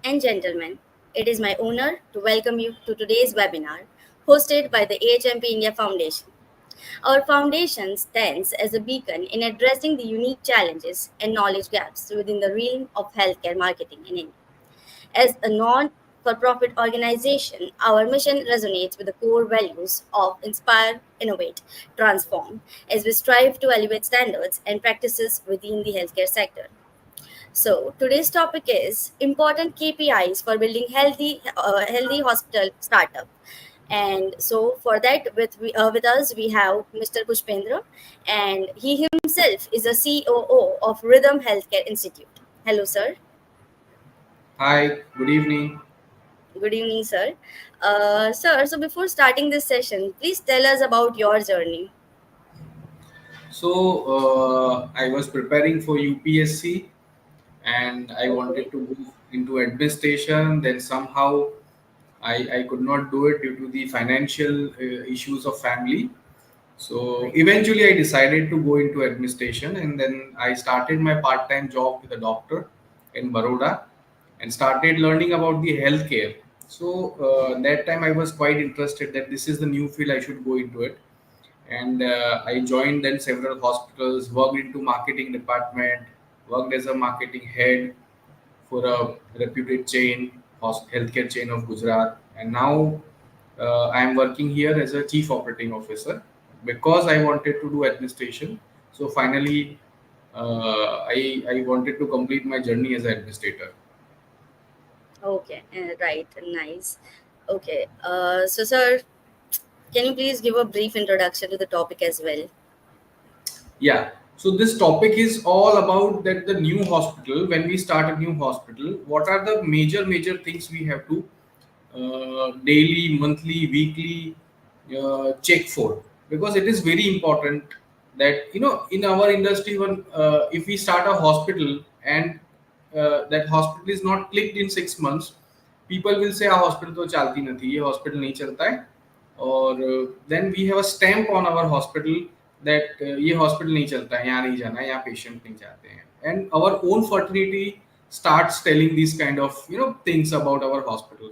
and gentlemen, it is my honor to welcome you to today's webinar hosted by the AHMP India Foundation. Our foundation stands as a beacon in addressing the unique challenges and knowledge gaps within the realm of healthcare marketing in India. As a non for profit organization, our mission resonates with the core values of inspire, innovate, transform, as we strive to elevate standards and practices within the healthcare sector. So today's topic is important KPIs for building healthy hospital startup. And so for that, with us we have Mr. Pushpendra, and he himself is a COO of Rhythm Healthcare Institute. Hello, sir. Hi, good evening. Good evening, sir. Sir, so before starting this session, please tell us about your journey. I was preparing for UPSC and I Okay, wanted to move into administration. Then somehow I could not do it due to the financial issues of family. So right. eventually I decided to go into administration, and then I started my part-time job with a doctor in Baroda and started learning about the healthcare. That time I was quite interested that this is the new field, I should go into it. And I joined then several hospitals, worked into marketing department, worked as a marketing head for a reputed healthcare chain of Gujarat, and now I am working here as a chief operating officer because I wanted to do administration. So finally, I wanted to complete my journey as an administrator. Okay, right, nice. Okay, so sir, can you please give a brief introduction to the topic as well? Yeah. So this topic is all about that the new hospital. When we start a new hospital, what are the major things we have to daily, monthly, weekly check for? Because it is very important that in our industry, when if we start a hospital and that hospital is not clicked in 6 months, people will say our hospital तो चलती नहीं ये hospital नहीं चलता है और then we have a stamp on our hospital that ये hospital नहीं चलता है यहाँ नहीं जाना है यहाँ patient नहीं जाते हैं and our own fraternity starts telling these kind of things about our hospital.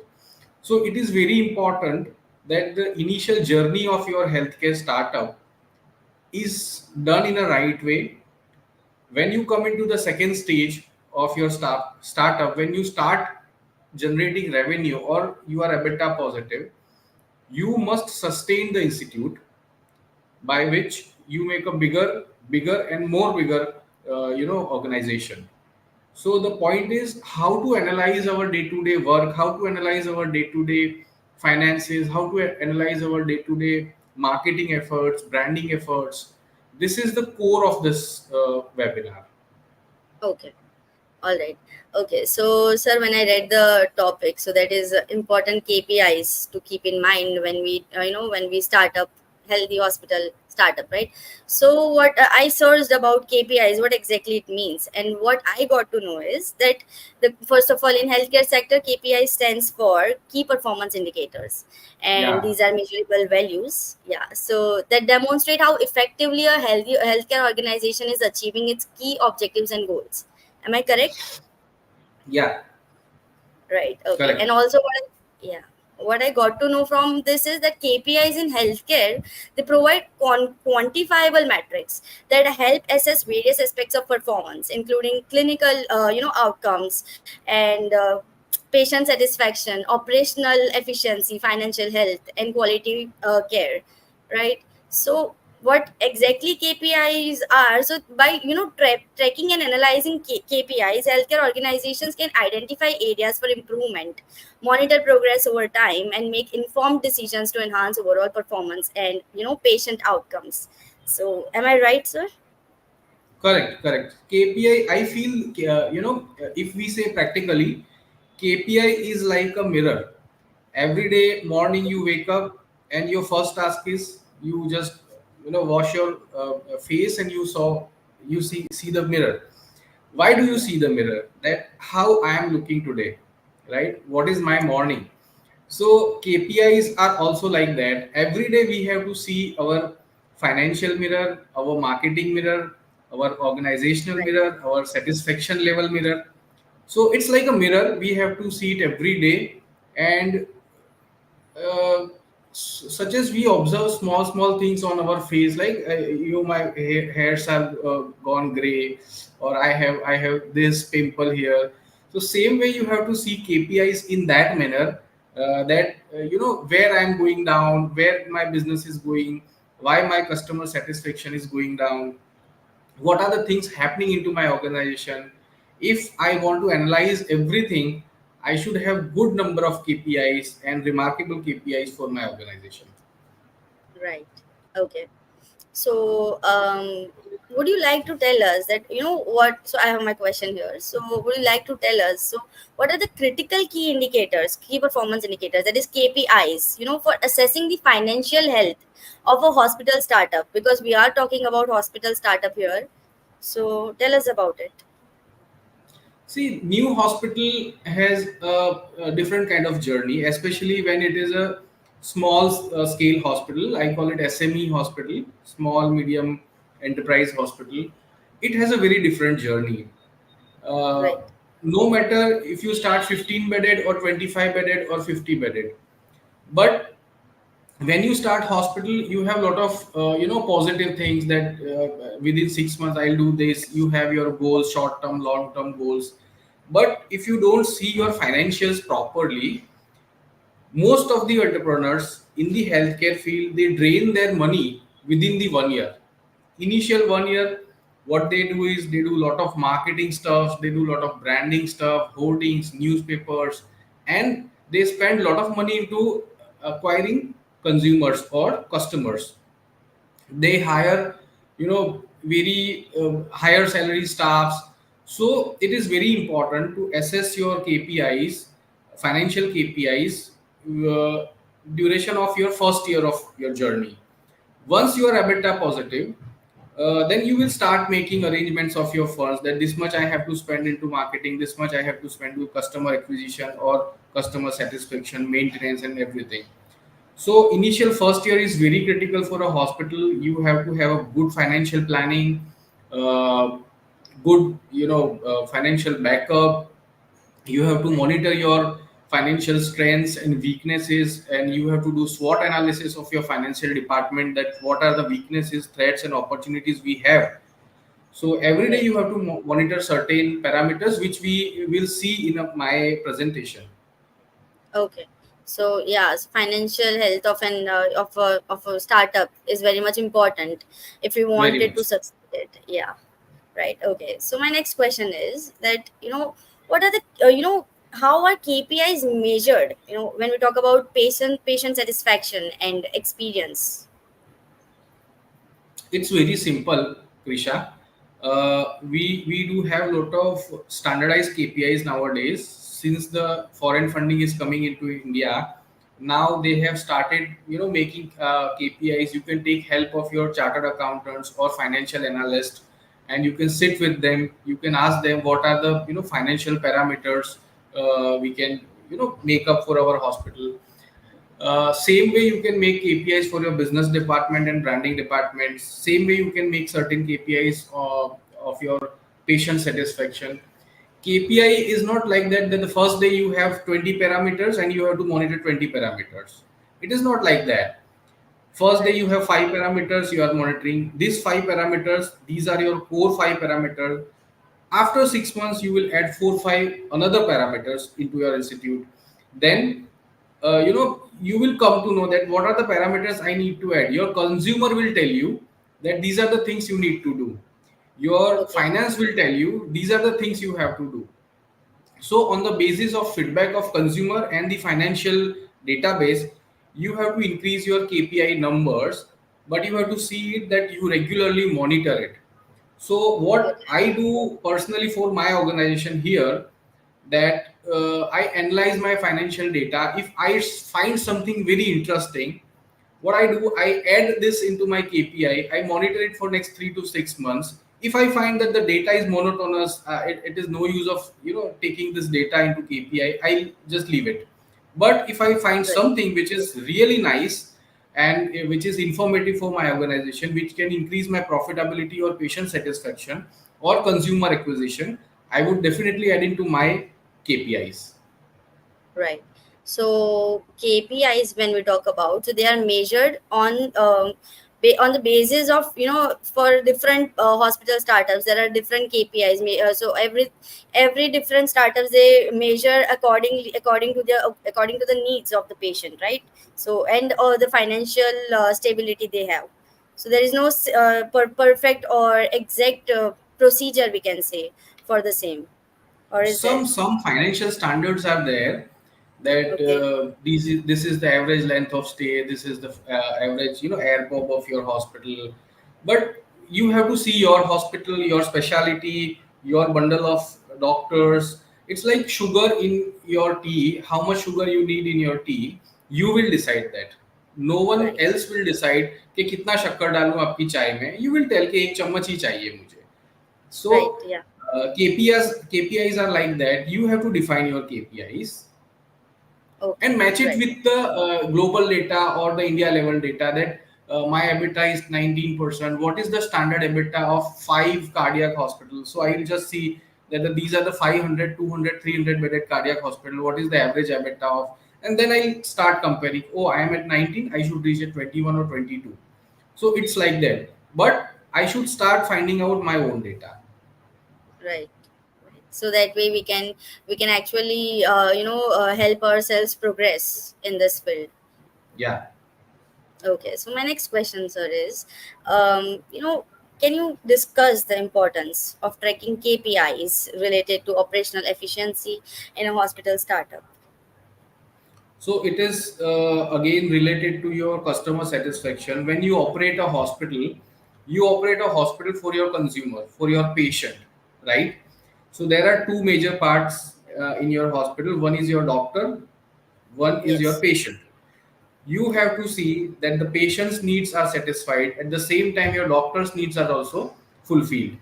So it is very important that the initial journey of your healthcare startup is done in a right way. When you come into the second stage of your startup, when you start generating revenue or you are EBITDA positive, you must sustain the institute by which you make a bigger and more bigger organization. So the point is how to analyze our day-to-day work, how to analyze our day-to-day finances, how to analyze our day-to-day marketing efforts, branding efforts. This is the core of this webinar. Okay. All right. Okay. So, sir, when I read the topic, so that is important KPIs to keep in mind when when we start up healthy hospital startup, right? So, what I searched about KPIs, what exactly it means, and what I got to know is that the first of all in healthcare sector, KPI stands for key performance indicators, and Yeah, these are measurable values. Yeah. So that demonstrate how effectively a healthy healthcare organization is achieving its key objectives and goals. Am I correct? yeah, Right. Okay. And correct. also, yeah, what I got to know from this is that KPIs in healthcare, they provide quantifiable metrics that help assess various aspects of performance, including clinical, outcomes and patient satisfaction, operational efficiency, financial health, and quality care. Right. So what exactly KPIs are. So by tracking and analyzing KPIs, healthcare organizations can identify areas for improvement, monitor progress over time, and make informed decisions to enhance overall performance and patient outcomes. So am I right, sir? Correct, correct. KPI, I feel, if we say practically, KPI is like a mirror. Every day morning you wake up and your first task is you just, wash your face and you see the mirror. Why do you Yeah. see the mirror? That how I am looking today, right? What is my morning? So KPIs are also like that. Every day we have to see our financial mirror, our marketing mirror, our organizational Right. mirror, our satisfaction level mirror. So it's like a mirror. We have to see it every day, and uh, such as we observe small things on our face, like my hairs have gone gray, or I have this pimple here. So same way you have to see KPIs in that manner, that where I'm going down, where my business is going, why my customer satisfaction is going down, what are the things happening into my organization. If I want to analyze everything, I should have good number of KPIs and remarkable KPIs for my organization. Right. Okay. So, would you like to tell us that, what? So, I have my question here. So, would you like to tell us? So, what are the critical key indicators, key performance indicators, that is KPIs, for assessing the financial health of a hospital startup? Because we are talking about hospital startup here. So, tell us about it. See, new hospital has a different kind of journey, especially when it is a small scale hospital. I call it SME hospital, small medium enterprise hospital. It has a very different journey. Right. uh, no matter if you start 15 bedded or 25 bedded or 50 bedded, but when you start hospital you have a lot of positive things that within 6 months I'll do this. You have your goals, short term, long term goals. But if you don't see your financials properly, most of the entrepreneurs in the healthcare field, they drain their money within the 1 year. Initial 1 year, what they do is they do a lot of marketing stuff, they do a lot of branding stuff, hoardings, newspapers, and they spend a lot of money into acquiring consumers or customers. They hire very higher salary staffs. So it is very important to assess your KPIs, financial KPIs, duration of your first year of your journey. Once you are EBITDA positive, then you will start making arrangements of your funds, that this much I have to spend into marketing, this much I have to spend to customer acquisition or customer satisfaction, maintenance, and everything. So initial first year is very critical for a hospital. You have to have a good financial planning, uh, good financial backup. You have to Right. monitor your financial strengths and weaknesses, and you have to do SWOT analysis of your financial department, that what are the weaknesses, threats, and opportunities we have. So every day Right. you have to monitor certain parameters, which we will see in my presentation. Okay. So yeah, financial health of an of a startup is very much important if we Very want it to much. succeed. Yeah. Right. Okay. So my next question is that, what are the how are KPIs measured? When we talk about patient satisfaction and experience. It's very simple, Krisha. We do have a lot of standardized KPIs nowadays. Since the foreign funding is coming into India, now they have started, making KPIs. You can take help of your chartered accountants or financial analyst, and you can sit with them. You can ask them what are the financial parameters we can make up for our hospital. Same way you can make KPIs for your business department and branding departments. Same way you can make certain KPIs of your patient satisfaction. KPI is not like that the first day you have 20 parameters and you have to monitor 20 parameters. It is not like that. First day you Right. have 5 parameters you are monitoring. These 5 parameters, these are your core 5 parameters. After 6 months you will add 4 5 another parameters into your institute. Then you will come to know that what are the parameters I need to add. Your consumer will tell you that these are the things you need to do. Your Okay. finance will tell you these are the things you have to do. So on the basis of feedback of consumer and the financial database, you have to increase your KPI numbers, but you have to see it that you regularly monitor it. So what Okay. I do personally for my organization here, that I analyze my financial data. If I find something very interesting, what I do, I add this into my KPI. I monitor it for next 3 to 6 months. If I find that the data is monotonous, it is no use of taking this data into KPI. I'll just leave it. But if I find Right. something which is really nice and which is informative for my organization, which can increase my profitability or patient satisfaction or consumer acquisition, I would definitely add into my KPIs. Right. So KPIs, when we talk about, so they are measured on the basis of, for different hospital startups there are different KPIs. So every different startups, they measure according to the needs of the patient, right? So, and the financial stability they have. So there is no perfect or exact procedure, we can say, for the same, or is there? Some financial standards are there, that Okay. this is the average length of stay, this is the average ARPOB of your hospital. But you have to see your hospital, your specialty, your bundle of doctors. It's like sugar in your tea. How much sugar you need in your tea, you will decide that. No one Right. else will decide कि कितना शक्कर डालूं आपकी चाय में. You will tell कि एक चम्मच ही चाहिए मुझे. Right. So Yeah. KPIs are like that. You have to define your KPIs and Okay. match it Right. with the global data or the India level data, that my EBITDA is 19%. What is the standard EBITDA of five cardiac hospitals? So I will just see that these are the 500, 200, 300 bedded cardiac hospital. What is the average EBITDA of? And then I start comparing. Oh, I am at 19. I should reach at 21 or 22. So it's like that. But I should start finding out my own data. Right. Right. So that way we can actually help ourselves progress in this field. Yeah. Okay. So my next question, sir, is, can you discuss the importance of tracking KPIs related to operational efficiency in a hospital startup? So it is again related to your customer satisfaction. When you operate a hospital for your consumer, for your patient, right? So there are two major parts in your hospital. One is your doctor, one is your Yes. patient. You have to see that the patient's needs are satisfied. At the same time, your doctor's needs are also fulfilled.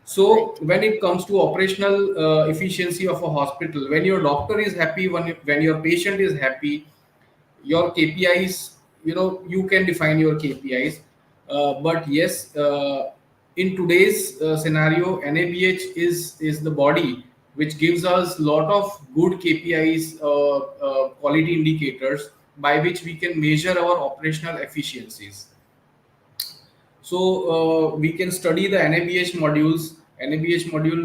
So Right. when it comes to operational efficiency of a hospital, when your doctor is happy, when your patient is happy, your KPIs, you can define your KPIs. But yes, in today's scenario, NABH is the body which gives us lot of good KPIs, quality indicators by which we can measure our operational efficiencies. So we can study the NABH modules. NABH module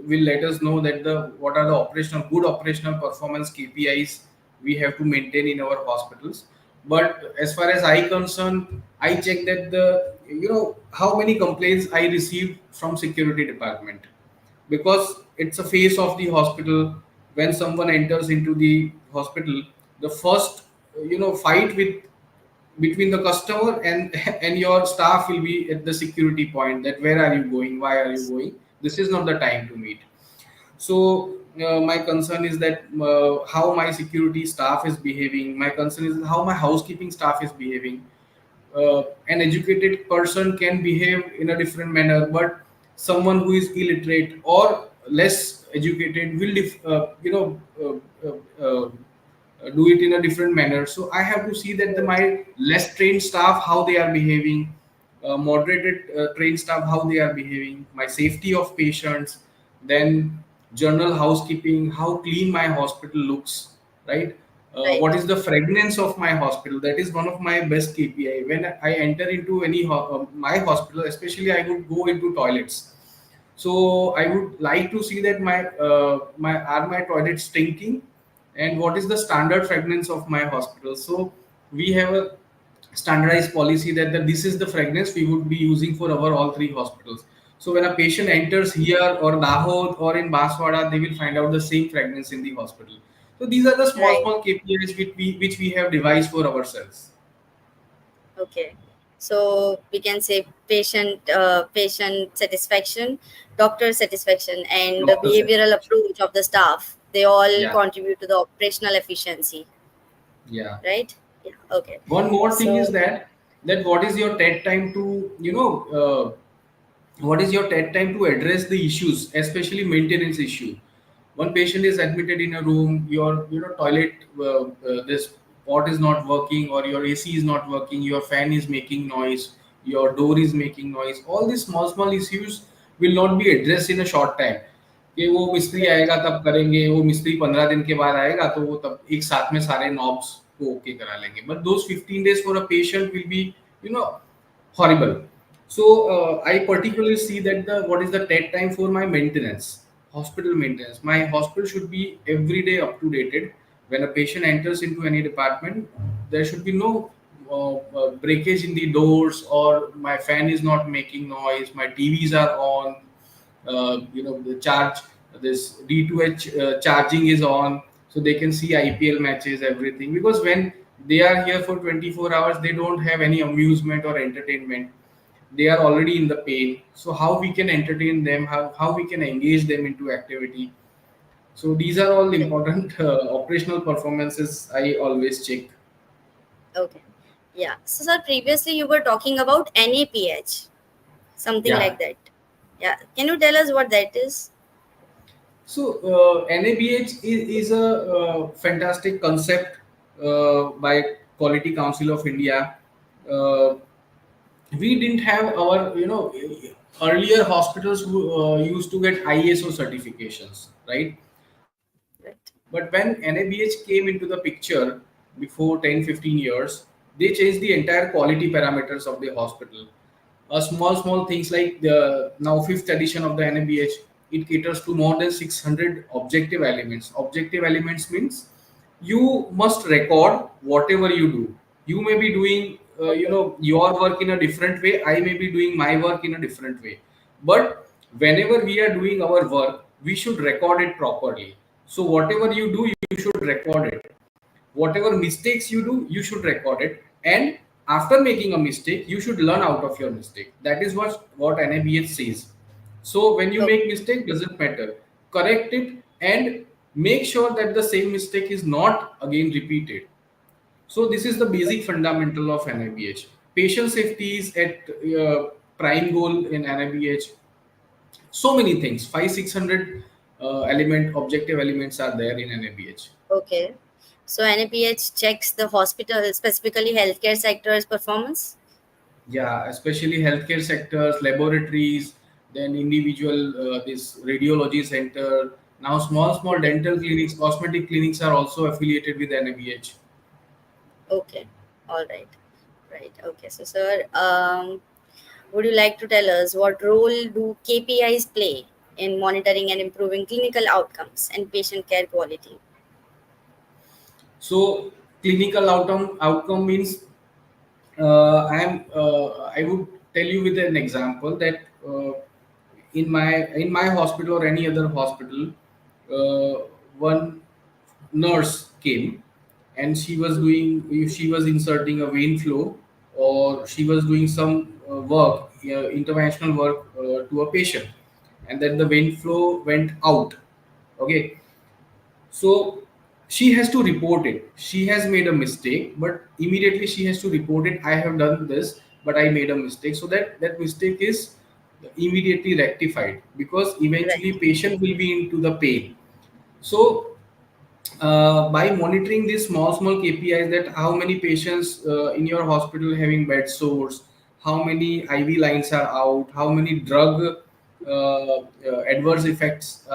will let us know that the what are the good operational performance KPIs we have to maintain in our hospitals. But as far as I concern, I check that the how many complaints I received from security department, because it's a face of the hospital. When someone enters into the hospital, the first fight between the customer and and your staff will be at the security point, that where are you going, why are you going, this is not the time to meet. So my concern is that how my security staff is behaving. My concern is how my housekeeping staff is behaving. An educated person can behave in a different manner, but someone who is illiterate or less educated will do it in a different manner. So I have to see that Right. my less trained staff how they are behaving, moderated trained staff how they are behaving, my safety of patients, then general housekeeping, how clean my hospital looks, right? What Right. is the fragrance of my hospital? That is one of my best KPI. When I enter into my hospital, especially I would go into toilets. So I would like to see that my toilets stinking, and what is the standard fragrance of my hospital. So we have a standardized policy that this is the fragrance we would be using for our all three hospitals. So when a patient enters here or Dahod or in Baswada, they will find out the same fragrance in the hospital. So these are the small Right. small KPIs which we have devised for ourselves. Okay. So we can say patient satisfaction, doctor satisfaction, and the Doctor behavioral satisfaction. approach of the staff. They all Yeah, contribute to the operational efficiency, yeah. right? Yeah. Okay. One more thing is So that what is your TED time to what is your TED time to address the issues, especially maintenance issue. One patient is admitted in a room, your toilet, this pot is not working, or your AC is not working, your fan is making noise, your door is making noise. All these small issues will not be addressed in a short time. कि वो मिस्त्री Right. आएगा तब करेंगे, वो मिस्त्री 15 दिन के बाद आएगा तो वो तब एक साथ में सारे नॉब्स को ओके करा लेंगे, but those 15 days for a patient will be you know horrible. So I particularly see that the what is the dead time for my maintenance, hospital maintenance. My hospital should be every day up to dated. When a patient enters into any department, there should be no breakage in the doors, or my fan is not making noise, my TVs are on, the charge, this D2H charging is on, so they can see IPL matches, everything. Because when they are here for 24 hours, they don't have any amusement or entertainment. They are already in the pain. So how we can entertain them? How we can engage them into activity? So these are all Okay. important operational performances I always check. Okay. Yeah. So, sir, previously you were talking about NAPH, something Yeah. like that. Yeah. Can you tell us what that is? So NABH is a fantastic concept by Quality Council of India. Uh, we didn't have our, earlier hospitals who used to get ISO certifications, right? Right. But when NABH came into the picture before 10, 15 years, they changed the entire quality parameters of the hospital. Small things like the now fifth edition of the NABH, it caters to more than 600 objective elements. Objective elements means you must record whatever you do. You may be doing, Okay. your work in a different way. I may be doing my work in a different way. But whenever we are doing our work, we should record it properly. So whatever you do, you should record it. Whatever mistakes you do, you should record it. And after making a mistake, you should learn out of your mistake. That is what NABH says. So when you Okay. make mistake, doesn't matter. Correct it and make sure that the same mistake is not again repeated. So this is the basic fundamental of NABH. Patient safety is at prime goal in NABH. So many things, 500 600 element objective elements are there in NABH. Okay. So, NAPH checks the hospital, specifically healthcare sector's performance. Yeah, especially healthcare sectors, laboratories, then individual this radiology center. Now small Okay. dental clinics, cosmetic clinics are also affiliated with NABH. Okay. All right. Right. Okay. So, sir, would you like to tell us what role do KPIs play in monitoring and improving clinical outcomes and patient care quality? So clinical outcome means I would tell you with an example that in my hospital or any other hospital, one nurse came and she was doing, if she was inserting a vein flow, or she was doing some work, interventional work to a patient, and then the vein flow went out. Okay, so she has to report it. She has made a mistake, but immediately she has to report it. I have done this, but I made a mistake. So that mistake is immediately rectified, because eventually Right. patient will be into the pain. So by monitoring these small KPIs, that how many patients in your hospital having bed sores, how many IV lines are out, how many drug adverse effects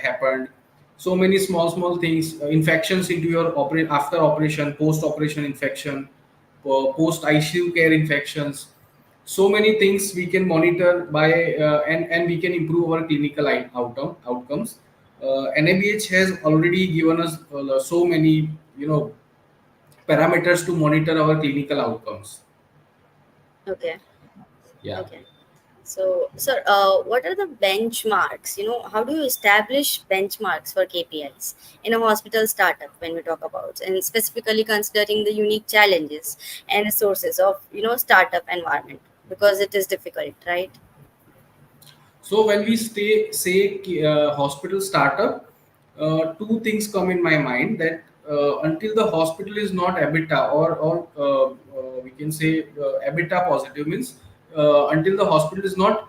happened, so many small things, infections into your after operation, post operation infection, post ICU care infections, so many things we can monitor by and we can improve our clinical outcomes. NABH has already given us so many, parameters to monitor our clinical outcomes. Okay. Yeah. Okay. So, sir, what are the benchmarks? How do you establish benchmarks for KPIs in a hospital startup when we talk about, and specifically considering the unique challenges and resources of, startup environment, because it is difficult, right? So when we say hospital startup, two things come in my mind, that until the hospital is not EBITDA, or we can say EBITDA positive, means until the hospital is not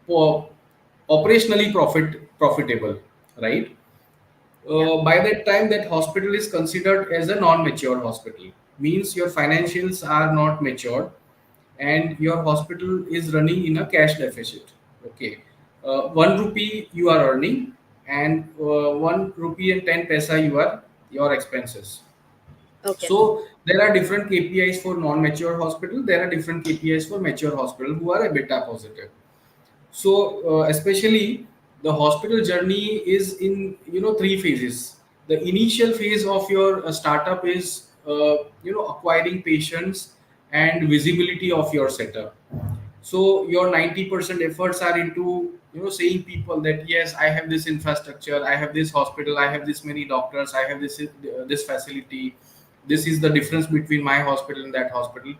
po- operationally profitable, right? Yeah. By that time, that hospital is considered as a non-mature hospital. Means your financials are not matured, and your hospital is running in a cash deficit. Okay. 1 rupee you are earning, and 1 rupee and 10 paisa you are your expenses. Okay. So there are different KPIs for non-mature hospital. There are different KPIs for mature hospital who are EBITDA positive. So especially the hospital journey is in three phases. The initial phase of your startup is acquiring patients and visibility of your setup. So your 90% efforts are into saying people that yes, I have this infrastructure, I have this hospital, I have this many doctors, I have this facility. This is the difference between my hospital and that hospital.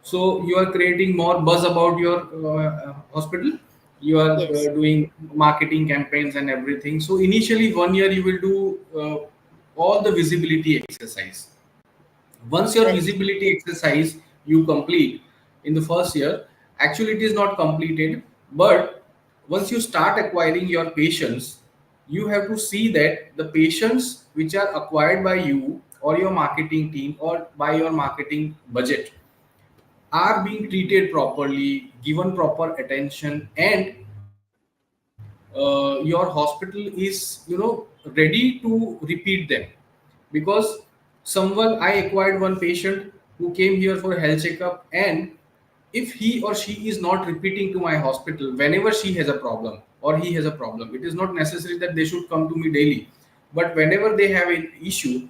So you are creating more buzz about your hospital. You are Yes. doing marketing campaigns and everything. So initially 1 year you will do all the visibility exercise. Once your Very true. visibility exercise you complete in the first year, actually it is not completed, but once you start acquiring your patients, you have to see that the patients which are acquired by you or your marketing team or by your marketing budget are being treated properly, given proper attention, and your hospital is ready to repeat them. Because someone, I acquired one patient who came here for a health checkup, and if he or she is not repeating to my hospital whenever she has a problem or he has a problem, it is not necessary that they should come to me daily, but whenever they have an issue,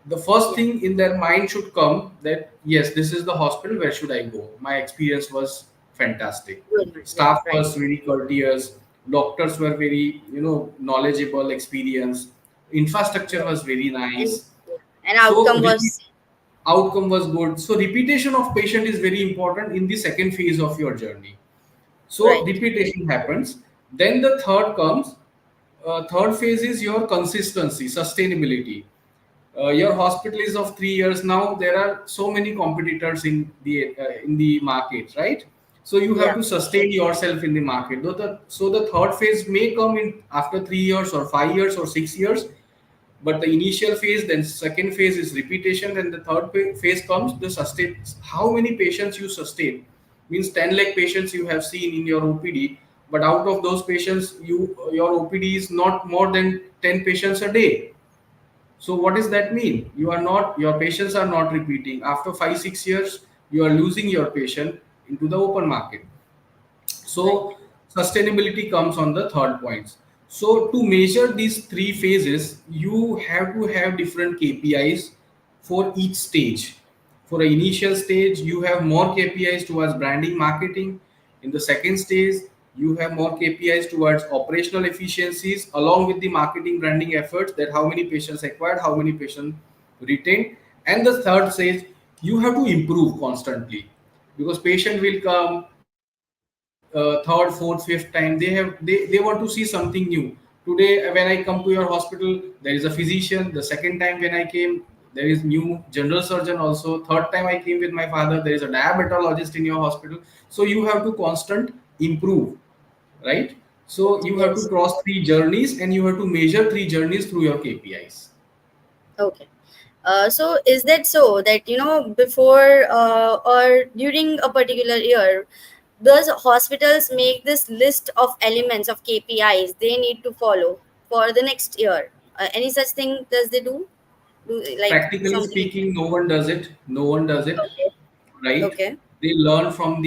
the first Yeah. thing in their mind should come that yes, this is the hospital, where should I go, my experience was fantastic, Good one. Yeah. staff Right. was very courteous, doctors were very knowledgeable, experienced, infrastructure Yes. was very And nice. yeah. And So outcome was outcome was good. So repetition of patient is very important in the second phase of your journey. So right. repetition happens. Then the third comes. Third phase is your consistency, sustainability. Your hospital is of 3 years now. There are so many competitors in the market, right? So you have Yeah. to sustain yourself in the market. So the third phase may come in after 3 years or 5 years or 6 years, but the initial phase, then second phase is repetition, then the third phase comes the sustain. How many patients you sustain means 10 lakh patients you have seen in your OPD, but out of those patients, your OPD is not more than 10 patients a day. So what does that mean? Your patients are not repeating. After 5 6 years, you are losing your patient into the open market. Right. So sustainability comes on the third points. So to measure these three phases, you have to have different KPIs for each stage. For an initial stage, you have more KPIs towards branding, marketing. In the second stage, you have more KPIs towards operational efficiencies along with the marketing branding efforts, that how many patients acquired, how many patients retained. And the third stage, you have to improve constantly, because patient will come third, fourth, fifth time. They want to see something new. Today when I come to your hospital, there is a physician. The second time when I came, there is new general surgeon also. Third time I came with my father, there is a diabetologist in your hospital. So you have to constant improve, right? So you have to Yes. cross three journeys, and you have to measure three journeys through your KPIs. Okay. So is that so that before or during a particular year, does hospitals make this list of elements of KPIs they need to follow for the next year? Any such thing does they do? Do like Practically something? speaking, no one does it. No one does it, Okay. right? Okay. They learn from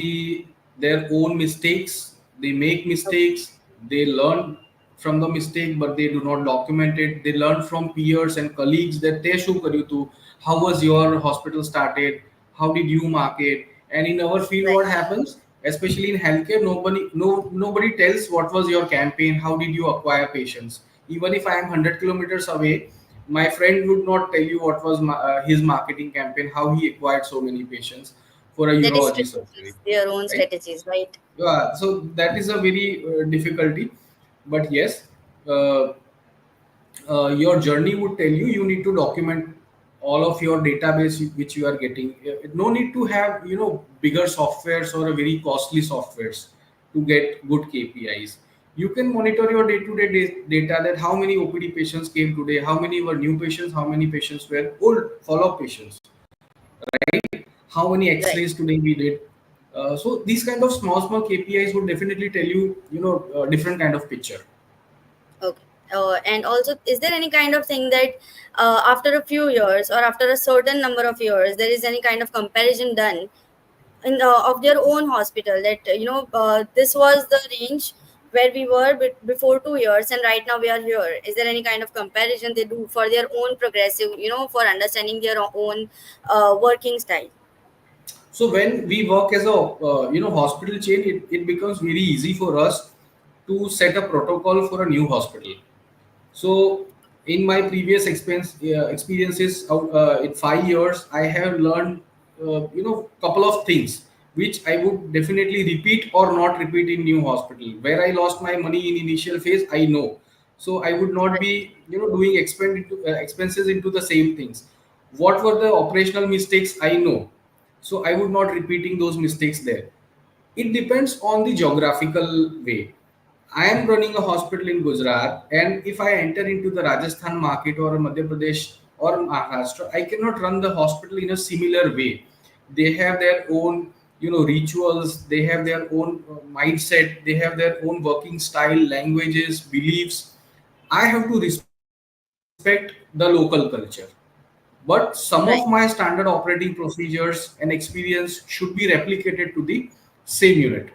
their own mistakes. They make Okay. mistakes. They learn from the mistake, but they do not document it. They learn from peers and colleagues that they show you to how was your hospital started, how did you market. And in our field, Right. what happens, especially in healthcare, nobody tells what was your campaign, how did you acquire patients. Even if I am 100 kilometers away, my friend would not tell you what was his marketing campaign, how he acquired so many patients for a That is urology surgery, strategies, their own right? strategies, right? Yeah, so that is a very difficulty. But yes, uh, your journey would tell you, you need to document all of your database which you are getting. No need to have bigger softwares or a very costly softwares to get good KPIs. You can monitor your day-to-day data, that how many OPD patients came today, how many were new patients, how many patients were old follow-up patients, how many Right. x-rays today we did, So these kind of small KPIs would definitely tell you, different kind of picture. Okay. And also, is there any kind of thing that after a few years or after a certain number of years, there is any kind of comparison done in of their own hospital that this was the range where we were before 2 years and right now we are here? Is there any kind of comparison they do for their own progressive, for understanding their own working style? So when we work as a hospital chain, it becomes very easy for us to set a protocol for a new hospital. So, in my previous experiences in 5 years, I have learned, couple of things which I would definitely repeat or not repeat in new hospital. Where I lost my money in initial phase, I know. So I would not be, doing expenses into the same things. What were the operational mistakes? I know. So I would not repeating those mistakes there. It depends on the geographical way. I am running a hospital in Gujarat, and if I enter into the Rajasthan market or Madhya Pradesh or Maharashtra, I cannot run the hospital in a similar way. They have their own, rituals. They have their own mindset. They have their own working style, languages, beliefs. I have to respect the local culture, but some of my standard Right. operating procedures and experience should be replicated to the same unit.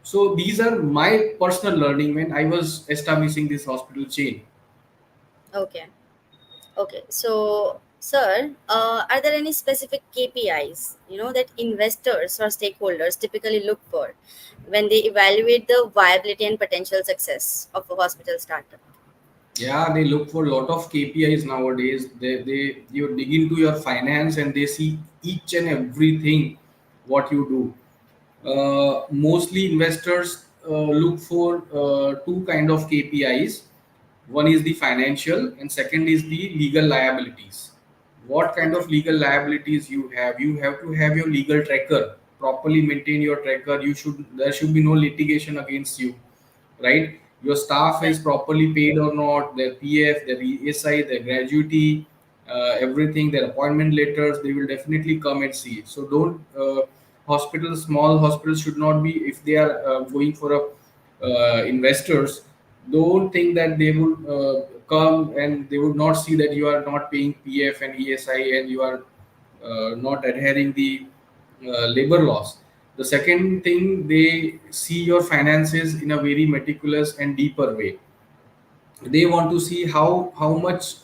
So these are my personal learning when I was establishing this hospital chain. Okay. Okay, so sir, are there any specific KPIs, that investors or stakeholders typically look for when they evaluate the viability and potential success of a hospital startup? Yeah, they look for a lot of KPIs nowadays. They you dig into your finance and they see each and everything what you do. Mostly investors look for two kind of KPIs. One is the financial, and second is the legal liabilities. What kind Okay, of legal liabilities you have? You have to have your legal tracker. Properly maintain your tracker. There should be no litigation against you, right? Your staff right. is properly paid or not, their PF, their ESI, their gratuity, everything, their appointment letters, they will definitely come and see it. So don't, hospitals, small hospitals should not be, if they are going for a investors, don't think that they would come and they would not see that you are not paying PF and ESI and you are not adhering the labor laws. The second thing, they see your finances in a very meticulous and deeper way. They want to see how much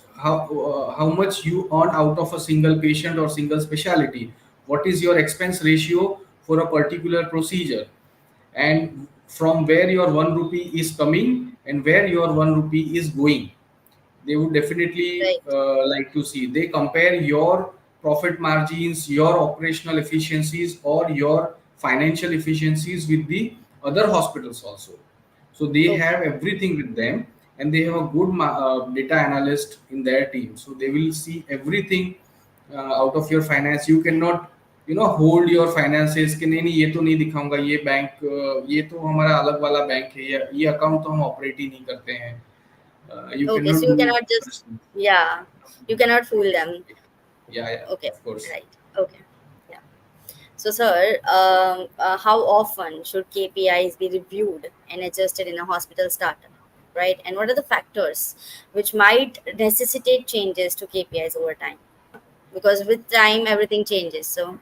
you earn out of a single patient or single specialty. What is your expense ratio for a particular procedure, and from where your 1 rupee is coming and where your 1 rupee is going. They would definitely Right. like to see. They compare your profit margins, your operational efficiencies, or your financial efficiencies with the other hospitals also. So they Okay. have everything with them, and they have a good data analyst in their team. So they will see everything out of your finance. You cannot, hold your finances कि नहीं नहीं ये तो नहीं दिखाऊंगा, ये bank, ये तो हमारा अलग वाला बैंक है, ये अकाउंट तो हम ऑपरेट ही नहीं करते हैं. You Okay, so cannot you do cannot just, such things. yeah, you cannot fool them. Yeah, Okay, of course. right. Okay, yeah. So, sir, how often should KPIs be reviewed and adjusted in a hospital startup, right? And what are the factors which might necessitate changes to KPIs over time? Because with time, everything changes. So,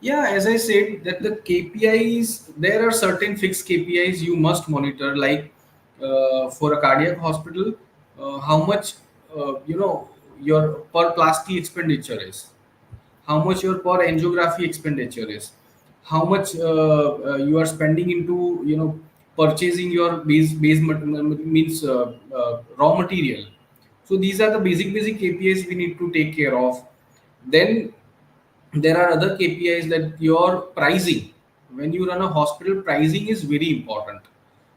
Yeah, as I said, that the KPIs, there are certain fixed KPIs you must monitor, like for a cardiac hospital, how much, your per plastic expenditure is, how much your per angiography expenditure is, how much you are spending into, purchasing your means raw material. So these are the basic KPIs we need to take care of. Then there are other KPIs, that your pricing. When you run a hospital, pricing is very important.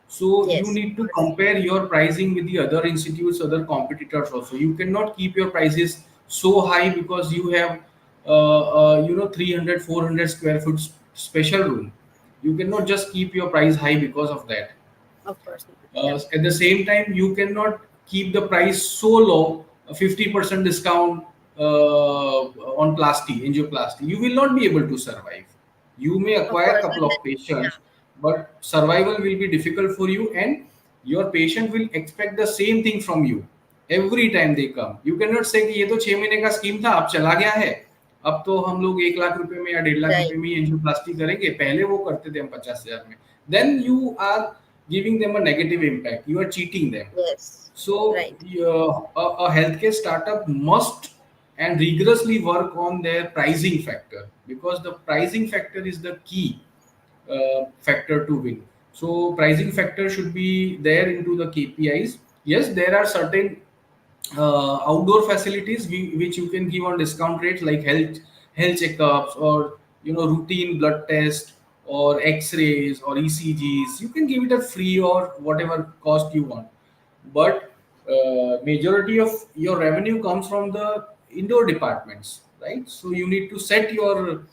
So you yes, of need to course. compare your pricing with the other institutes, other competitors also. You cannot keep your prices so high because you have 300, 400 square foot special room. You cannot just keep your price high because of that. Of course not. Yeah. At the same time, you cannot keep the price so low, a 50% discount on plastic, angioplasty. You will not be able to survive. You may Of acquire a course. couple And of patients, but survival will be difficult for you, and your patient will expect the same thing from you every time they come. You cannot say कि ये तो 6 महीने का scheme था, अब चला गया है, अब तो हम लोग 1 लाख रुपए में या 1.5 लाख रुपए right. में एंजियोप्लास्टी करेंगे, पहले वो करते थे हम 50,000 में. Then you are giving them a negative impact. You are cheating them. Yes. So Right. a healthcare startup must and rigorously work on their pricing factor, because the pricing factor is the key factor to win. So pricing factor should be there into the KPIs. Yes, there are certain outdoor facilities which you can give on discount rates, like health checkups, or routine blood test, or X-rays, or ECGs. You can give it a free or whatever cost you want, but majority of your revenue comes from the indoor departments, right? So you need to set your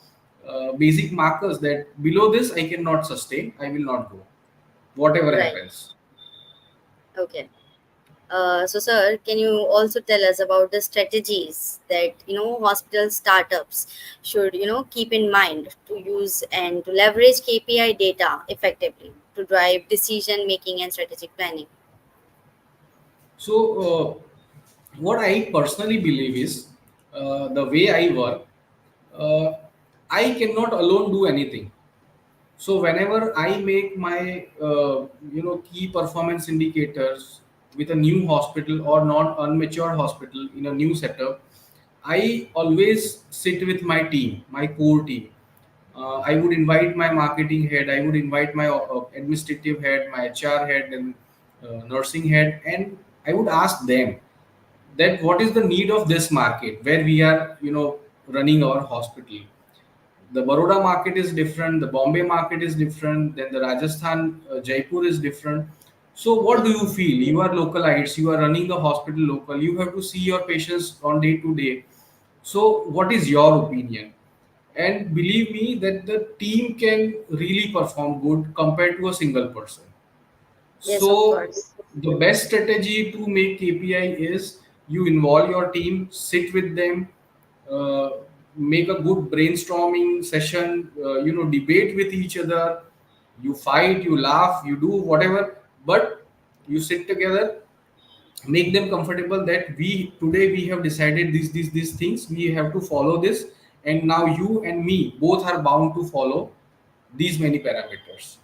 basic markers that below this I cannot sustain, I will not go, whatever Right. happens. Okay. So, sir, can you also tell us about the strategies that hospital startups should keep in mind to use and to leverage KPI data effectively to drive decision making and strategic planning? So what I personally believe is, the way I work, uh, I cannot alone do anything. So whenever I make my key performance indicators with a new hospital or non unmatured hospital in a new setup, I always sit with my team, my core team. I would invite my marketing head, I would invite my administrative head, my HR head, and nursing head, and I would ask them that what is the need of this market where we are running our hospital. The Baroda market is different, the Bombay market is different, then the Rajasthan, Jaipur is different. So, what do Yes. you feel? You are localites, you are running the hospital local, you have to see your patients on day to day. So, what is your opinion? And believe me, that the team can really perform good compared to a single person. Yes, of So course. the best strategy to make KPI is you involve your team, sit with them, uh, make a good brainstorming session, debate with each other. You fight, you laugh, you do whatever, but you sit together, make them comfortable that we today we have decided these things, we have to follow this, and now you and me both are bound to follow these many parameters,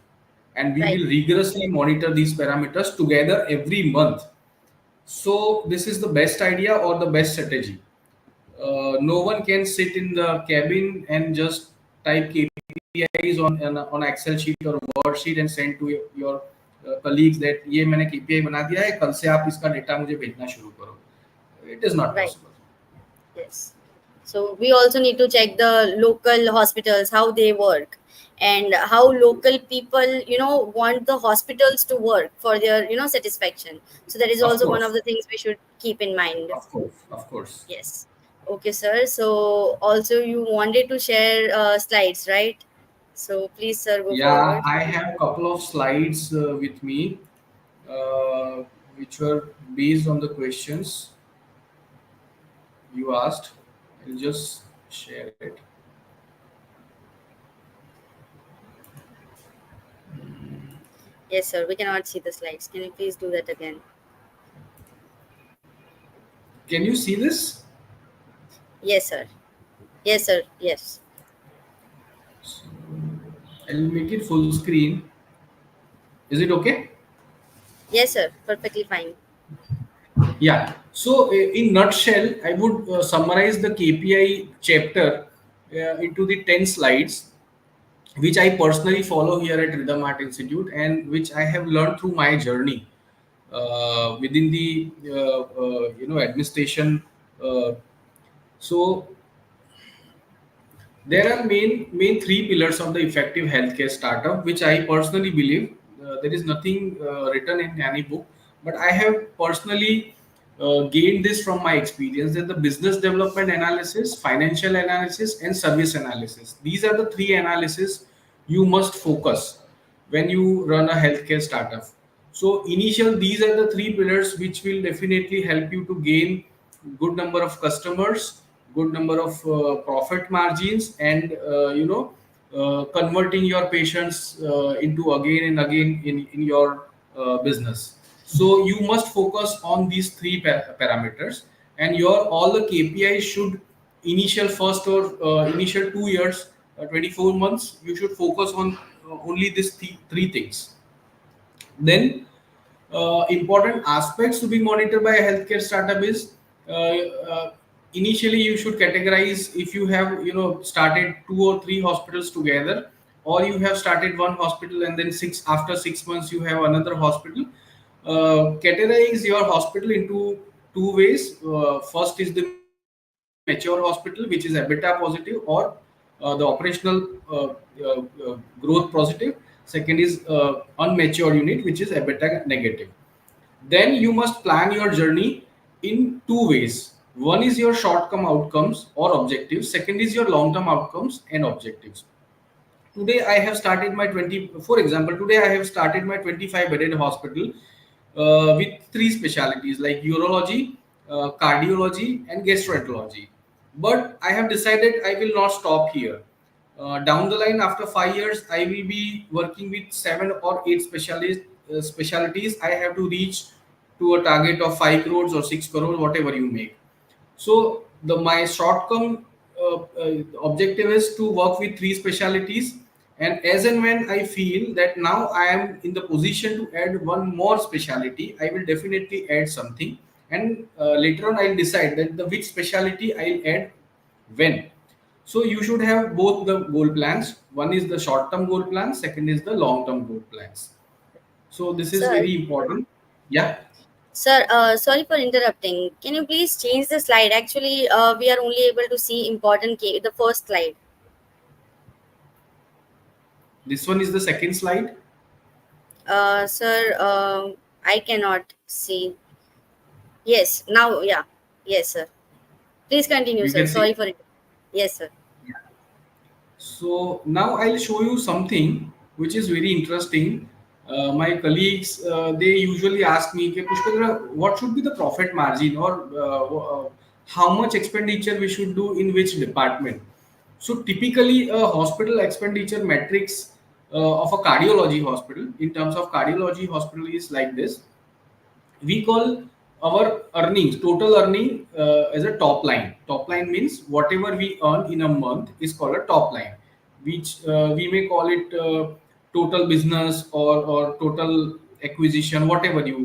and we Right. will rigorously monitor these parameters together every month. So this is the best idea or the best strategy. No one can sit in the cabin and just type KPIs on Excel sheet or Word sheet and send to your colleagues that ये मैंने KPI बना दिया है, कल से आप इसका data मुझे भेजना शुरू करो. It is not Right. possible. Yes. So we also need to check the local hospitals, how they work, and how local people, want the hospitals to work for their, satisfaction. So that is Of also one of course, the things we should keep in mind. of course, of course. Yes. Okay, sir. So also you wanted to share slides, right? So please, sir, go Yeah, forward. I have a couple of slides with me, uh, which were based on the questions you asked. I'll just share it. Yes, sir. We cannot see the slides. Can you please do that again? Can you see this? Yes, sir. Yes, sir. Yes. I'll make it full screen. Is it okay? Yes, sir. Perfectly fine. Yeah. So, in nutshell, I would summarize the KPI chapter into the 10 slides, which I personally follow here at Rhythm Art Institute, and which I have learned through my journey within the administration. Uh, so there are main three pillars of the effective healthcare startup, which I personally believe, there is nothing written in any book, but I have personally gained this from my experience, that the business development analysis, financial analysis, and service analysis. These are the three analysis you must focus when you run a healthcare startup. So initial, these are the three pillars which will definitely help you to gain good number of customers, good number of profit margins, and converting your patients into again and again in your business. So you must focus on these three parameters, and your all the KPIs should initial first or initial 2 years, 24 months, you should focus on only these three things. Then important aspects to be monitored by a healthcare startup is initially you should categorize if you have started 2 or 3 hospitals together, or you have started one hospital and then six after 6 months you have another hospital. Categorize your hospital into two ways. First is the mature hospital, which is EBITDA positive, or the operational growth positive. Second is unmatured unit, which is EBITDA negative. Then you must plan your journey in two ways. One is your short term outcomes or objectives. Second is your long term outcomes and objectives. Today I have started my 20, for example, today I have started my 25 bedded hospital with three specialties like urology, cardiology, and gastroenterology. But I have decided I will not stop here. Down the line, after 5 years, I will be working with 7 or 8 specialties. I have to reach to a target of 5 crores or 6 crores, whatever you make. So the my short term objective is to work with three specialties, and as and when I feel that now I am in the position to add one more specialty, I will definitely add something, and later on I'll decide that the which specialty I'll add when. So you should have both the goal plans. One is the short term goal plan, second is the long term goal plans. So this is Sir, very important. Yeah. sir, sorry for interrupting. Can you please change the slide? Actually, we are only able to see the first slide. This one is the second slide. Sir, I cannot see. Yes, now, yeah. Yes, sir. Please continue, You sir. can see. Sorry for it. Yes, sir. So now I'll show you something which is very interesting. My colleagues they usually ask me, "Okay, Pushpendra, what should be the profit margin, or how much expenditure we should do in which department?" So typically, a hospital expenditure metrics of a cardiology hospital, in terms of cardiology hospital, is like this. We call our earnings, total earning, as a top line. Top line means whatever we earn in a month is called a top line, which we may call it total business, or total acquisition, whatever you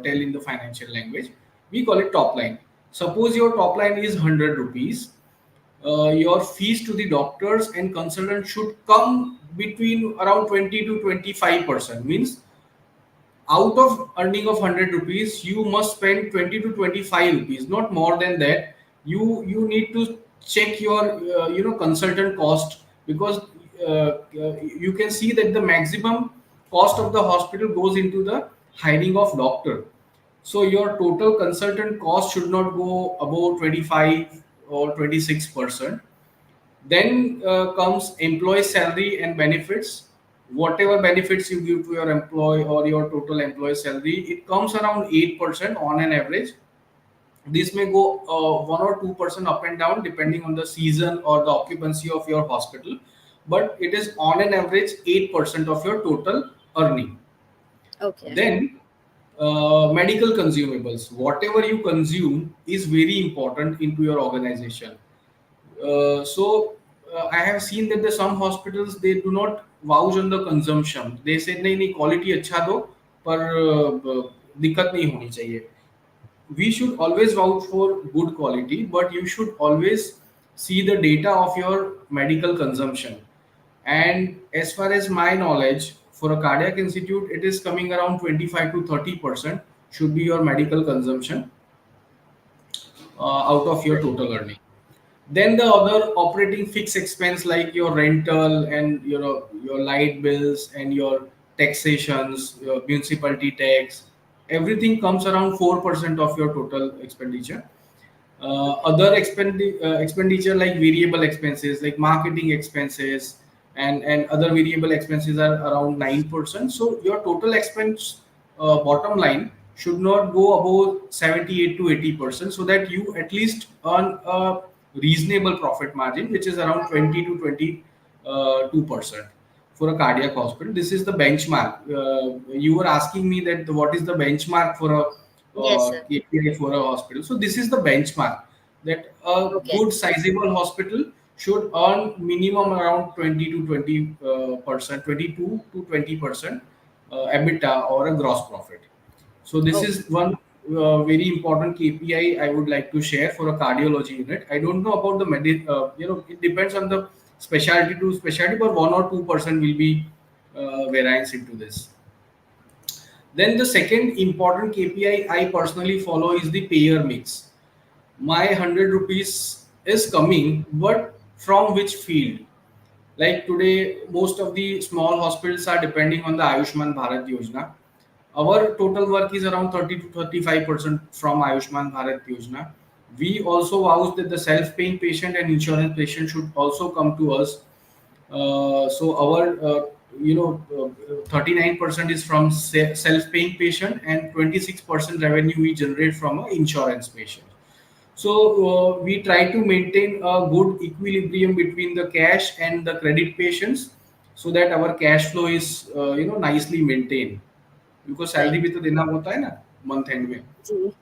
tell in the financial language. We call it top line. Suppose your top line is 100 rupees. Your fees to the doctors and consultants should come between around 20 to 25%. Means out of earning of 100 rupees you must spend 20 to 25 rupees, not more than that. You need to check your consultant cost, because you can see that the maximum cost of the hospital goes into the hiring of doctor. So your total consultant cost should not go above 25 or 26%. Then comes employee salary and benefits. Whatever benefits you give to your employee or your total employee salary, it comes around 8% on an average. This may go 1 or 2% up and down depending on the season or the occupancy of your hospital, but it is on an average 8% of your total earning. Okay. Then medical consumables, whatever you consume is very important into your organization. So I have seen that the some hospitals they do not vouch on the consumption. They say नहीं नहीं quality अच्छा दो पर दिक्कत नहीं होनी चाहिए. We should always vouch for good quality, but you should always see the data of your medical consumption. And as far as my knowledge, for a cardiac institute, it is coming around 25 to 30% should be your medical consumption out of your total earning. Then the other operating fixed expense like your rental and your light bills and your taxations, your municipality tax, everything comes around 4% of your total expenditure. Other expenditure like variable expenses like marketing expenses and other variable expenses are around 9%. So your total expense bottom line should not go above 78 to 80%, so that you at least earn a reasonable profit margin which is around 20 to 20 2% for a cardiac hospital. This is the benchmark. You were asking me that what is the benchmark for a Yes, sir. KPI for a hospital. So this is the benchmark that a Okay. good sizable hospital should earn minimum around 20 to 20 percent, 22 to 20% EBITDA or a gross profit. So this Okay. is one very important KPI I would like to share for a cardiology unit. I don't know about the it depends on the specialty to specialty, but 1 or 2% will be variance into this. Then the second important KPI I personally follow is the payer mix. My 100 rupees is coming, but from which field? Like today, most of the small hospitals are depending on the Ayushman Bharat Yojana. Our total work is around 30 to 35% from Ayushman Bharat Yojana. We also vouch that the self-paying patient and insurance patient should also come to us. So our 39% is from self-paying patient and 26% revenue we generate from an insurance patient. So we try to maintain a good equilibrium between the cash and the credit patients so that our cash flow is nicely maintained. Because Right. Salary भी तो देना होता है ना month and में. जी.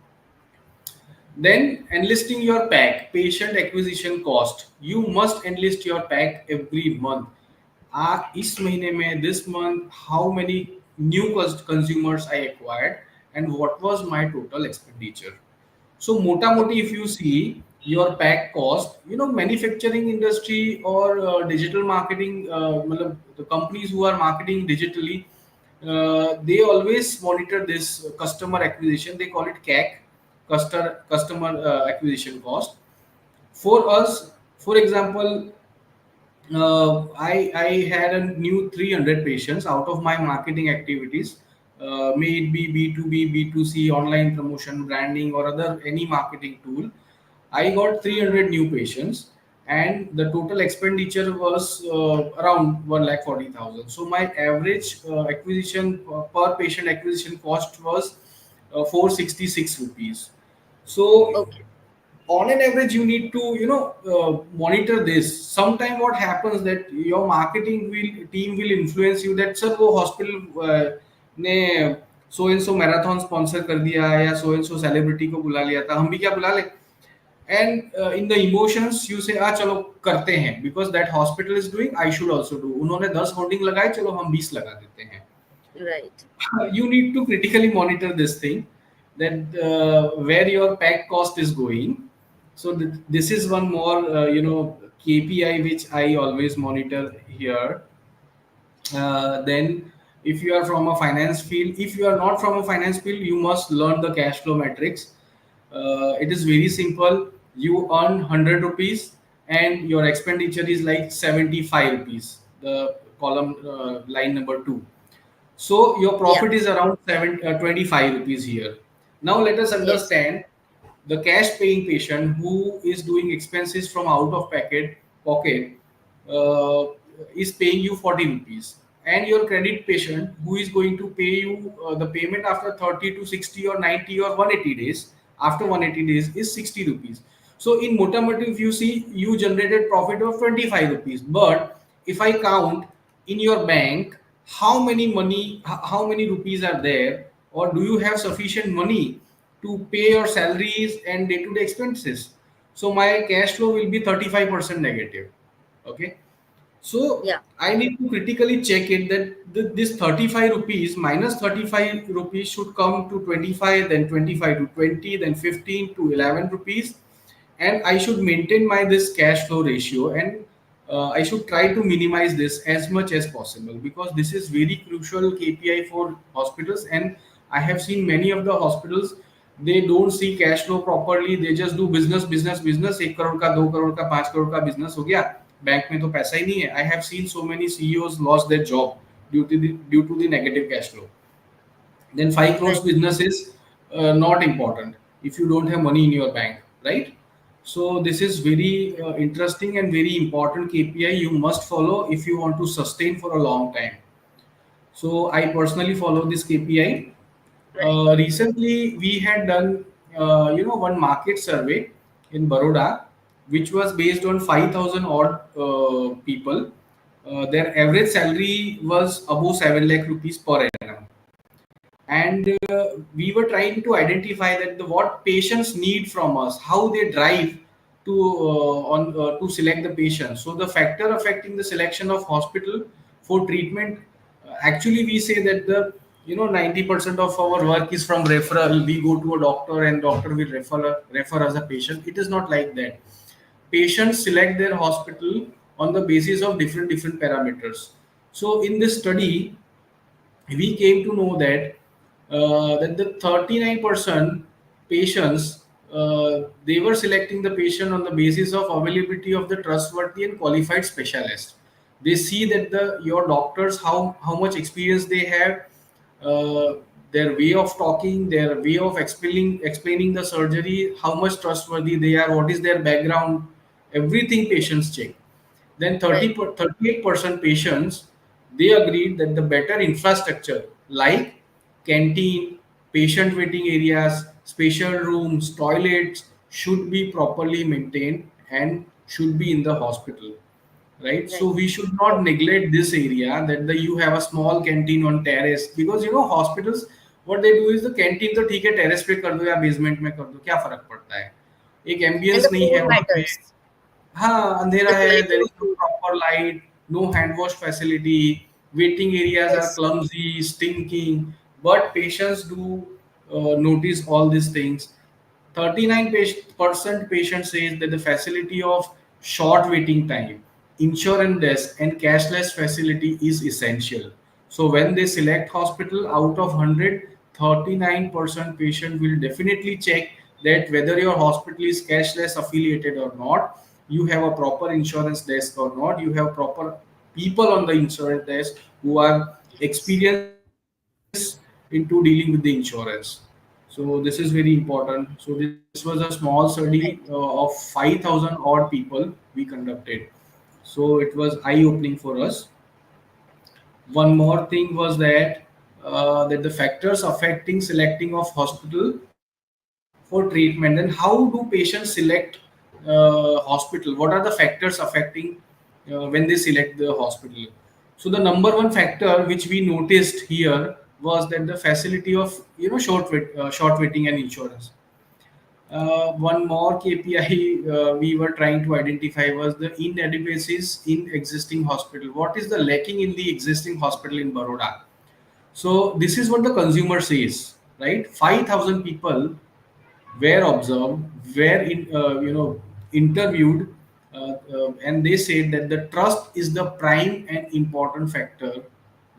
Then enlisting your pack, patient acquisition cost. You must enlist your pack every month. इस महीने में this month how many new consumers I acquired and what was my total expenditure. So mota Okay. moti, if you see your pack cost, manufacturing industry or digital marketing, the companies who are marketing digitally, they always monitor this customer acquisition. They call it CAC, customer acquisition cost. For us, for example, I had a new 300 patients out of my marketing activities, may it be B2B, B2C, online promotion, branding, or other any marketing tool. I got 300 new patients, and the total expenditure was around 1,40,000. So my average acquisition per patient acquisition cost was 466 rupees. So Okay. on an average you need to monitor this. Sometime what happens that your marketing will team will influence you that sir वो hospital ने so and so marathon sponsor कर दिया है या so and so celebrity को बुला लिया था हम भी क्या बुला ले. And in the emotions you say चलो करते हैं because that hospital is doing I should also do. उन्होंने 10 होर्डिंग लगाए चलो हम 20 लगा देते हैं. Right. You need to critically monitor this thing that where your pack cost is going. So this is one more KPI which I always monitor here. Then if you are from a finance field, if you are not from a finance field, you must learn the cash flow metrics. It is very simple. You earn 100 rupees and your expenditure is like 75 rupees, the column line number 2. So your Yeah. profit is around 25 rupees here. Now let us Yes. understand the cash paying patient who is doing expenses from out of pocket uh, is paying you 40 rupees, and your credit patient who is going to pay you the payment after 30 to 60 or 90 or 180 days, after 180 days is 60 rupees. So in motamoti if you see you generated profit of 25 rupees, but if I count in your bank how many rupees are there, or do you have sufficient money to pay your salaries and day-to-day expenses. So my cash flow will be 35% negative. Okay. So Yeah. I need to critically check it that this 35 rupees minus 35 rupees should come to 25, then 25 to 20, then 15 to 11 rupees. And I should maintain my this cash flow ratio, and I should try to minimize this as much as possible because this is very crucial KPI for hospitals. And I have seen many of the hospitals, they don't see cash flow properly. They just do business. 1 crore का 2 करोड़ का 5 करोड़ का business हो गया, bank में तो पैसा ही नहीं है. I have seen so many CEOs lost their job due to the negative cash flow. Then 5 crores Right. business is not important if you don't have money in your bank, right? So this is very interesting and very important KPI you must follow if you want to sustain for a long time. So I personally follow this KPI. Right. Recently, we had done one market survey in Baroda, which was based on 5,000 odd people. their average salary was above 7 lakh rupees per annum. And we were trying to identify that what patients need from us, how they drive to select the patient. So the factor affecting the selection of hospital for treatment, actually we say that the 90% of our work is from referral. We go to a doctor and doctor will refer us a patient. It is not like that. Patients select their hospital on the basis of different parameters. So in this study we came to know that the 39% patients, they were selecting the patient on the basis of availability of the trustworthy and qualified specialist. They see that the your doctors, how much experience they have, uh, their way of talking, their way of explaining the surgery, how much trustworthy they are, what is their background, everything patients check. Then Right. 38% patients, they agreed that the better infrastructure like canteen, patient waiting areas, special rooms, toilets should be properly maintained and should be in the hospital, right? So Right. we should not neglect this area, that you have a small canteen on terrace, because hospitals, what they do is the canteen तो ठीक है terrace पे कर दो या basement में कर दो, क्या फर्क पड़ता है, एक And the ambience नहीं है food वहाँ पे. matters. हाँ अंधेरा The है, quality there of is no food. proper light, no hand wash facility, waiting areas are Yes. clumsy, stinking, but patients do notice all these things. 39% patient says that the facility of short waiting time, insurance desk, and cashless facility is essential. So when they select hospital, out of 100, 39% patient will definitely check that whether your hospital is cashless affiliated or not, you have a proper insurance desk or not, you have proper people on the insurance desk who are Yes. experienced into dealing with the insurance. So this is very important. So this was a small study of Right. 5,000 odd people we conducted. So it was eye-opening for us. One more thing was that the factors affecting selecting of hospital for treatment, and how do patients select hospital, what are the factors affecting when they select the hospital. So the number one factor which we noticed here was that the facility of short waiting and insurance. One more KPI we were trying to identify was the inadequacies in existing hospital. What is the lacking in the existing hospital in Baroda? So this is what the consumer says, right? 5,000 people were observed, were interviewed, and they said that the trust is the prime and important factor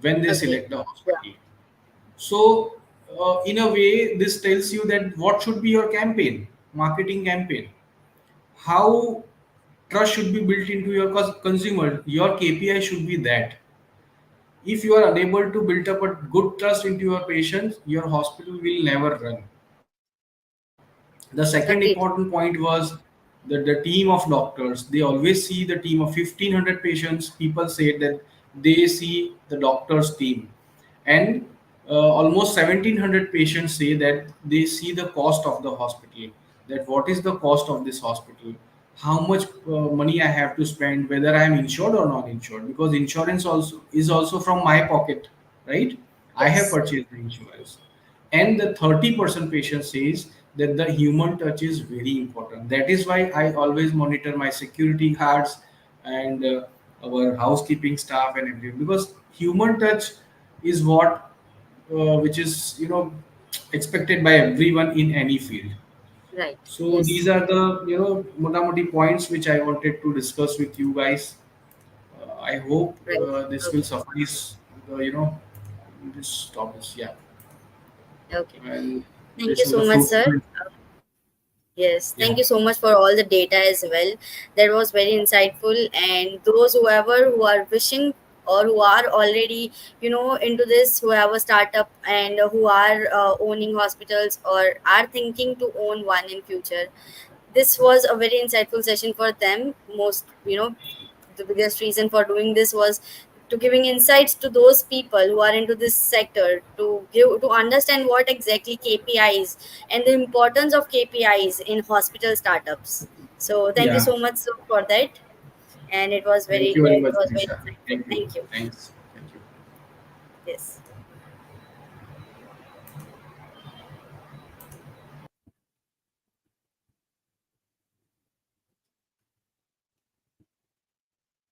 when they Agree. select the Yeah. hospital. So, in a way, this tells you that what should be your campaign, marketing campaign, how trust should be built into your consumer. Your KPI should be that. If you are unable to build up a good trust into your patients, your hospital will never run. The second important point Agreed. was that the team of doctors, they always see the team of 1,500 patients. People say that they see the doctor's team. And almost 1,700 patients say that they see the cost of the hospital. That what is the cost of this hospital? How much money I have to spend, whether I am insured or not insured, because insurance also is also from my pocket, right? I have Yes. purchased the insurance. And the 30% patient says that the human touch is very important. That is why I always monitor my security guards and our housekeeping staff and everything, because human touch is what which is expected by everyone in any field. Right. So these Yes. are the motamoti points which I wanted to discuss with you guys. I hope Right. this will Okay. suffice this topics. Yeah, Okay. and Thank you this was so a much, sir. fruitful. Yes, thank Yeah. you so much for all the data as well. That was very insightful. And those whoever who are wishing or who are already, into this, who have a startup and who are owning hospitals or are thinking to own one in future, this was a very insightful session for them. Most, the biggest reason for doing this was to giving insights to those people who are into this sector to understand what exactly KPIs and the importance of KPIs in hospital startups. So thank you Yeah. so much, sir, for that. and it was Thank you very it much, was very Nisha. insightful. Thank you. Thank you. Thanks. Thank you. Yes.